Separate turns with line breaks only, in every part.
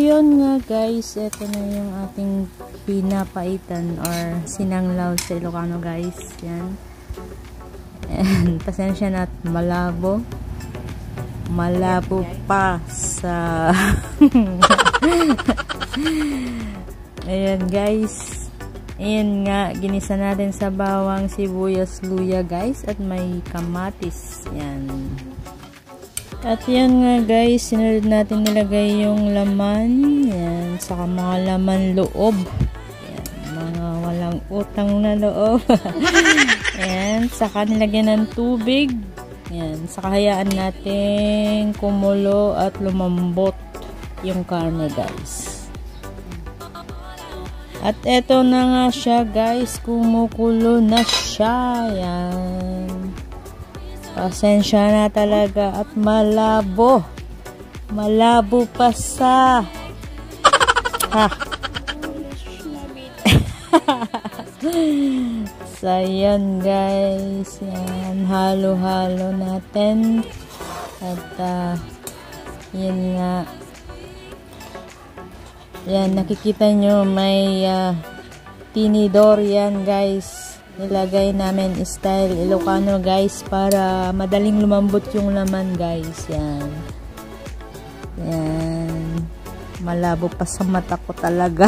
yun nga guys, ito na yung ating pinapaitan or sinanglaw sa Ilocano guys. Yan. And pasensya na at malabo. Malabo pa sa ayan guys. Ayan nga, ginisa natin sa bawang, sibuyas, luya guys, at may kamatis. Yan. At yan nga guys, sinunod natin nilagay yung laman. Yan, saka mga laman loob. Yan, mga walang utang na loob. Yan, saka nilagyan ng tubig. Yan, saka hayaan natin kumulo at lumambot yung karne guys. At eto na nga siya guys, kumukulo na siya. Yan. Pasensya na talaga at malabo. Malabo pa sa ha. So yan guys, yan, halo-halo natin. At yan nga. Yan, nakikita nyo may tinidor yan guys. Nilagay namin style Ilocano guys para madaling lumambot yung laman guys. Yan. Yan. Malabo pa sa mata ko talaga.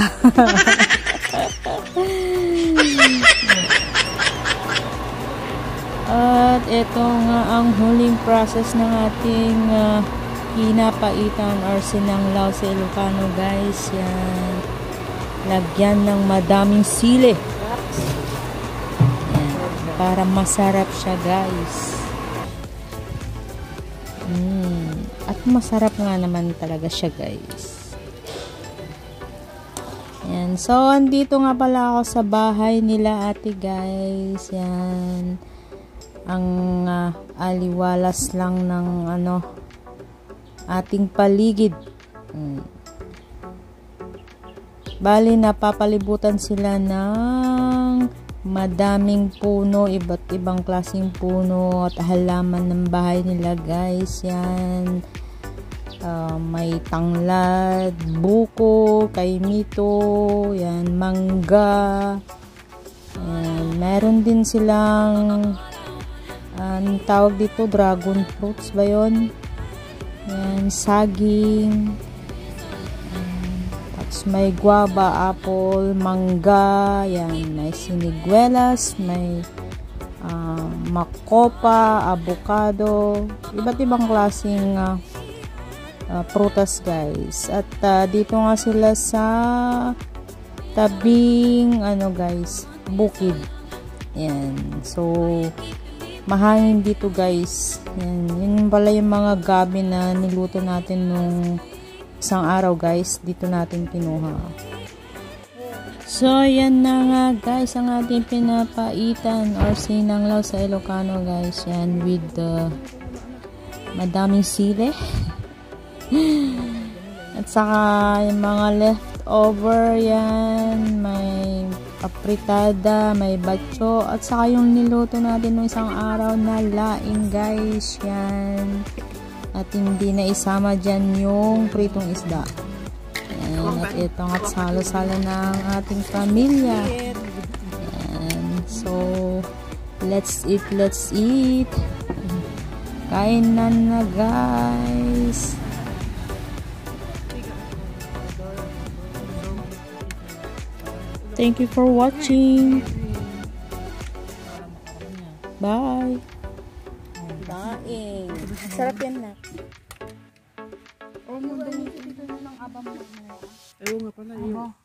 At ito nga ang huling process ng ating pinapaitan or sinanglaw sa Ilocano guys. Yan. Lagyan ng madaming sili. Yan. Para masarap siya guys. At masarap nga naman talaga siya guys. Yan. So andito nga pala ako sa bahay nila ate guys. Yan. Ang aliwalas lang ng ating paligid. Bali, napapalibutan sila ng madaming puno, iba't ibang klaseng puno at halaman ng bahay nila guys. Yan. May tanglad, buko, kaimito, yan, mangga. Yan. Meron din silang anong tawag dito, dragon fruits ba yun? Yan, saging. Tapos may guava, apple, mangga. Yan, may siniguelas, may makopa, avocado. Iba't ibang klaseng prutas guys. At dito nga sila sa tabing guys, bukid. Yan. So mahangin dito guys. Yan. Yun pala yung mga gabi na niluto natin nung isang araw guys. Dito natin kinuha. So yan na nga guys ang ating pinapaitan or sinanglaw sa Ilocano guys. Yan with madaming sili. At saka yung mga leftover yan. May apritada, may batso, at saka yung niluto natin ng isang araw na laing guys. Yan. At hindi na isama dyan yung pritong isda. Yan. At itong at salo-salo ng ating pamilya. Yan. So let's eat, let's eat. Kainan na guys. Thank you for watching. Bye. Daing. Sarap yan na. Oh, mo dito ng abang mo. Ayaw nga pala yun.